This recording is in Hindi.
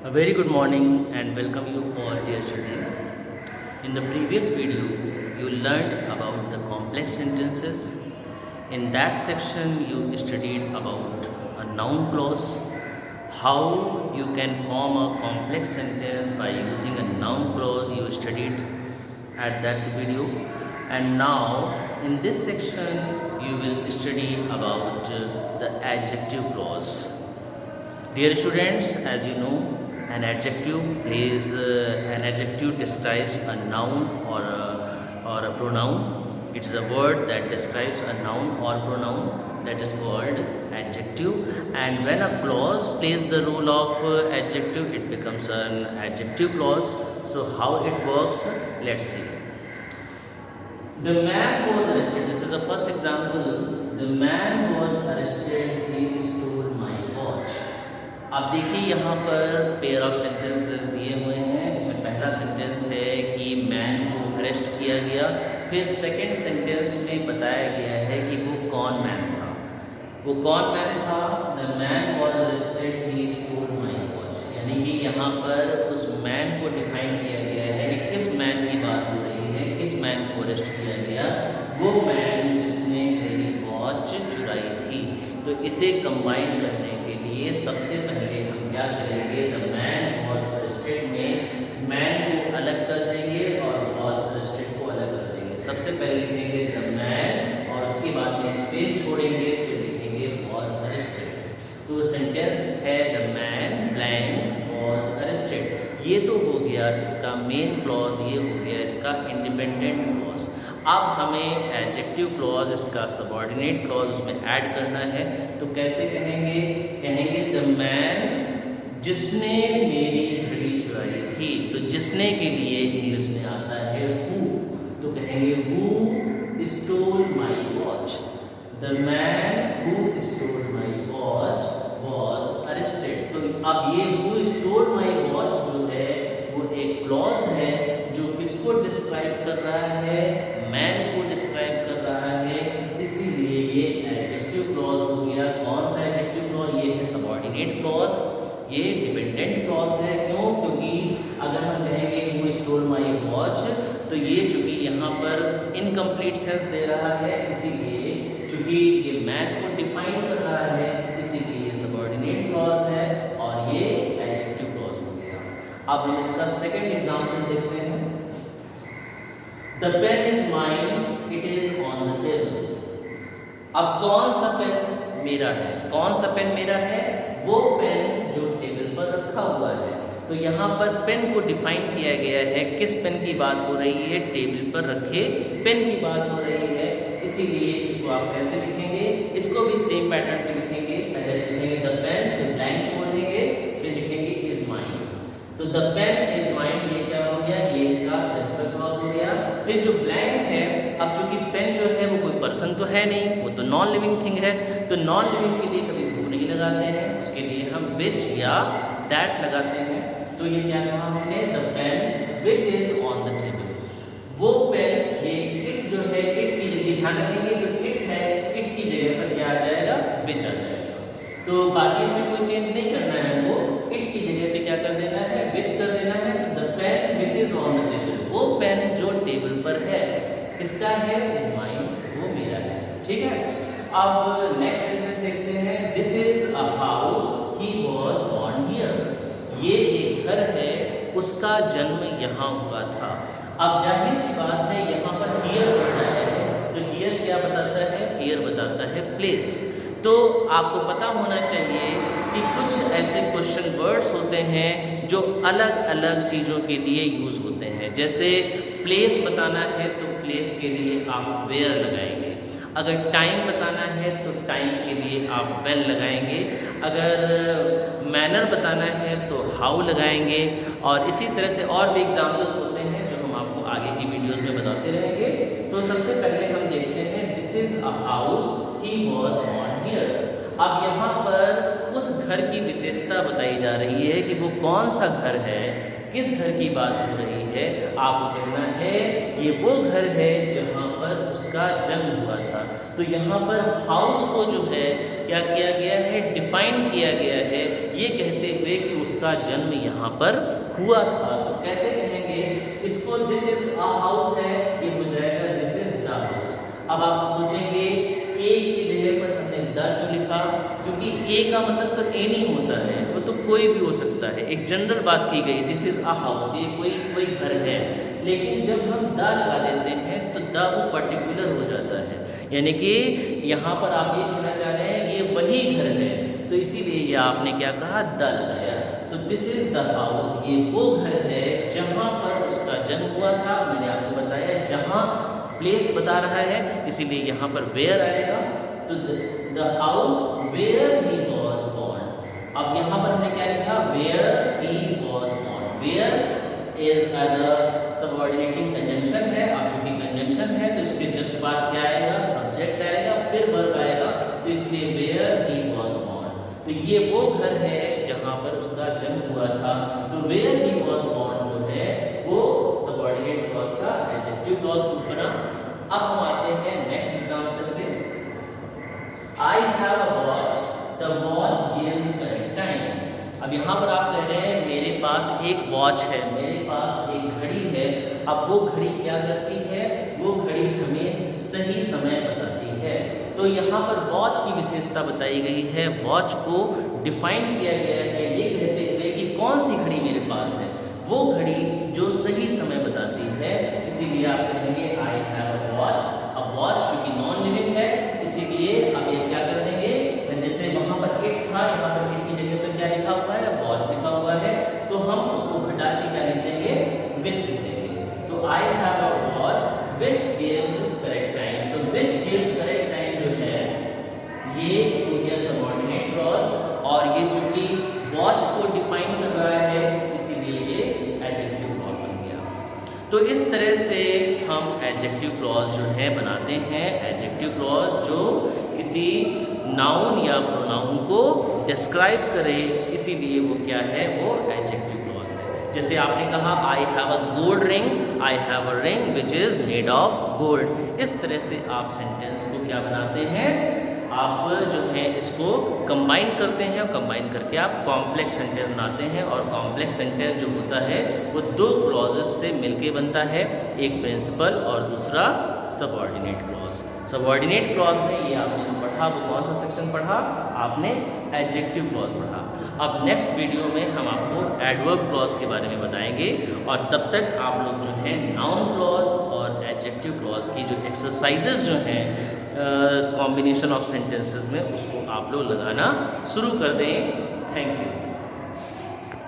A very good morning and welcome you all dear children. In the previous video, you learned about the complex sentences. In that section, you studied about a noun clause, how you can form a complex sentence by using a noun clause you studied at that video. And now, in this section, you will study about the adjective clause. Dear students, as you know, an adjective describes a noun or a pronoun. It's a word that describes a noun or pronoun that is called adjective. And when a clause plays the role of adjective, it becomes an adjective clause. So how it works? Let's see. The man was arrested. This is the first example. The man was arrested. He stole my watch. अब देखिए यहाँ पर पेयर ऑफ सेंटेंसेस दिए हुए हैं, जिसमें पहला सेंटेंस है कि मैन को अरेस्ट किया गया। फिर सेकंड सेंटेंस में बताया गया है कि वो कौन मैन था। वो कौन मैन था? The man was arrested, he stole my watch. यानी कि यहाँ पर उस मैन को डिफाइन किया गया है कि किस मैन की बात हो रही है, किस मैन को अरेस्ट किया गया। वो मैन जिसने मेरी वॉच चुराई थी। तो इसे कंबाइन करने के लिए सबसे पहले हम क्या करेंगे? द मैन वॉज अरेस्टेड में मैन को अलग कर देंगे और वॉज अरेस्टेड को अलग कर देंगे। सबसे पहले लिखेंगे द मैन और उसके बाद में स्पेस छोड़ेंगे, फिर लिखेंगे वॉज अरेस्टेड। तो सेंटेंस है the man blank was arrested. ये तो हो गया इसका मेन क्लॉज, ये हो गया इसका इंडिपेंडेंट क्लॉज। अब हमें एडजेक्टिव क्लॉज, इसका सबऑर्डिनेट क्लॉज उसमें ऐड करना है। तो कैसे कहेंगे? कहेंगे द मैन जिसने मेरी घड़ी चुराई थी। तो जिसने के लिए इंग्लिश में आता है हु। तो कहेंगे who stole my watch. The man who stole my watch was arrested. तो अब ये हु स्टोल माई वॉच जो है वो एक क्लॉज है जो किसको डिस्क्राइब कर रहा है? मैन को डिस्क्राइब कर रहा है। इसीलिए ये एडजेक्टिव क्लॉज हो गया। कौन सा एडजेक्टिव क्लॉज? ये है सबऑर्डिनेट क्लॉज, ये डिपेंडेंट क्लॉज है। क्यों? क्योंकि अगर हम कहेंगे हु स्टोल माई वॉच, तो ये चूंकि यहाँ पर इनकम्प्लीट सेंस दे रहा है, इसीलिए चूंकि ये मैन को डिफाइन कर रहा है, इसीलिए ये सबऑर्डिनेट क्लॉज है और ये एडजेक्टिव क्लॉज हो गया। अब हम इसका सेकेंड एग्जाम्पल देखते हैं। The pen is mine, it is on the table. अब कौन सा पेन मेरा है? कौन सा पेन मेरा है? वो पेन जो टेबल पर रखा हुआ है। तो यहाँ पर पेन को डिफाइन किया गया है। किस पेन की बात हो रही है? टेबल पर रखे पेन की बात हो रही है। इसीलिए इसको आप कैसे लिखेंगे? इसको भी सेम पैटर्न पे लिखेंगे। पहले लिखेंगे द पेन, फिर ब्लैंक छोड़ देंगे, फिर लिखेंगे इज माइन। तो द पेन इज माइन, ये क्या हो गया? ये इसका प्रिंसिपल क्लॉज हो गया। फिर जो ब्लैंक है, अब चूंकि पेन जो है वो कोई पर्सन तो है नहीं, वो तो नॉन लिविंग थिंग है। तो नॉन लिविंग के लिए कभी वो नहीं लगाते हैं, उसके लिए हम विच या दैट लगाते हैं। तो ये क्या कहा हमने? The pen which is on the table. वो पेन, ये इट जो है, इट की जगह ध्यान रखेंगे, जो इट है, इट की जगह पर क्या आ जाएगा? विच आ जाएगा। तो बाकी इसमें कोई चेंज नहीं करना है, वो इट की जगह पे क्या कर देना है? विच कर देना है। तो the pen which is on the table, वो पेन जो टेबल पर है, किसका है? इज माइन, वो मेरा है। ठीक है। अब नेक्स्ट सेंटेंस देखते हैं। This is a house, he was born here. ये एक घर है, उसका जन्म यहाँ हुआ था। अब जाहिर सी बात है, यहाँ पर हियर वर्ड आया है, तो हियर क्या बताता है? हियर बताता है प्लेस। तो आपको पता होना चाहिए कि कुछ ऐसे क्वेश्चन वर्ड्स होते हैं जो अलग अलग चीज़ों के लिए यूज़ होते हैं। जैसे प्लेस बताना है तो प्लेस के लिए आप वेयर लगाएंगे। अगर टाइम बताना है तो टाइम के लिए आप वेन लगाएंगे। अगर मैनर बताना है तो हाउ लगाएंगे। और इसी तरह से और भी एग्जाम्पल्स होते हैं जो हम आपको आगे की वीडियोज़ में बताते रहेंगे। तो सबसे पहले हम देखते हैं this is a house, he was born here. अब यहाँ पर उस घर की विशेषता बताई जा रही है कि वो कौन सा घर है, किस घर की बात हो रही है। आपको कहना है ये वो घर है जहाँ पर उसका जन्म हुआ था। तो यहाँ पर हाउस को जो है क्या किया गया है? डिफाइन किया गया है। ये कहते हुए हुए कि उसका जन्म यहाँ पर हुआ था। तो कैसे कहेंगे इसको? दिस इज अ हाउस है, ये हो जाएगा दिस इज द हाउस। अब आप सोचेंगे ए की जगह पर हमने द क्यों लिखा? क्योंकि ए का मतलब तो एनी होता है, वो तो कोई भी हो सकता है, एक जनरल बात की गई, दिस इज अ हाउस, ये कोई घर है। लेकिन जब हम द लगा देते हैं तो द वो पर्टिकुलर हो जाता है, यानी कि यहाँ पर आप ये कहना चाह रहे हैं ये वही घर है, तो इसीलिए ये आपने क्या कहा? द लगाया। तो दिस इज द हाउस, ये वो घर है जहाँ पर उसका जन्म हुआ था। मैंने आपको बताया जहाँ प्लेस बता रहा है, इसीलिए यहाँ पर वेयर आएगा। तो the house where he was born. अब यहाँ पर हमने क्या लिखा? Where he was born. Where is as a subordinating conjunction है। अब चूंकि कंजंक्शन है तो इसके जस्ट बाद क्या आएगा? सब्जेक्ट आएगा, फिर वर्ब आएगा, तो इसलिए वेयर ही वॉज बॉर्न। तो ये वो घर है जहाँ पर उसका जन्म हुआ था। तो वेयर ही वॉज बॉर्न जो है वो सबऑर्डिनेट क्लॉज का एडजेक्टिव क्लॉज बना। अब हम आते हैं नेक्स्ट एग्जांपल पे। I have a watch, the watch gives correct time. अब यहाँ पर आप कह रहे हैं मेरे पास एक वॉच है, मेरे पास एक घड़ी है। अब वो घड़ी क्या करती है? वो घड़ी हमें सही समय बताती है। तो यहाँ पर वॉच की विशेषता बताई गई है, वॉच को डिफाइन किया गया है ये कहते हुए कि कौन सी घड़ी मेरे पास है? वो घड़ी जो सही समय बताती है, इसीलिए आप कहेंगे आई हैव अ वॉच। अब वॉच चूंकि नॉन लिविंग है, इसीलिए अब ये क्या कर देंगे? जैसे वहां पर इट था, यहाँ पर इट की जगह पर क्या लिखा हुआ है? वॉच लिखा हुआ है, तो हम उसको घटा के क्या लिख देंगे? विच लिख देंगे। तो I have a watch which gives correct time. तो विच गिव्स करेक्ट टाइम जो है ये हो गया सबऑर्डिनेट क्लॉज, और ये चूंकि वॉच को डिफाइन कर रहा है इसीलिए ये एडजेक्टिव क्लॉज बन गया। तो इस तरह से हम एडजेक्टिव क्लॉज जो है बनाते हैं। एडजेक्टिव क्लॉज जो किसी नाउन या प्रोनाउन को डिस्क्राइब करे, इसीलिए वो क्या है? वो एडजेक्टिव क्लॉज है। जैसे आपने कहा I have a gold ring, I have a ring which is made of gold. इस तरह से आप सेंटेंस को क्या बनाते हैं? आप जो है इसको कंबाइन करते हैं, और कंबाइन करके आप कॉम्प्लेक्स सेंटेंस बनाते हैं। और कॉम्प्लेक्स सेंटेंस जो होता है वो दो क्लॉजेस से मिलके बनता है, एक प्रिंसिपल और दूसरा सबऑर्डिनेट क्लॉज। सबऑर्डिनेट क्लॉज में ये आपने जो पढ़ा वो कौन सा सेक्शन पढ़ा? आपने एडजेक्टिव क्लॉज पढ़ा। अब नेक्स्ट वीडियो में हम आपको एडवर्ब क्लॉज के बारे में बताएंगे, और तब तक आप लोग जो है नाउन क्लॉज और एडजेक्टिव क्लॉज की जो एक्सरसाइजेज जो हैं कॉम्बिनेशन ऑफ सेंटेंसेस में, उसको आप लोग लगाना शुरू कर दें। Thank you.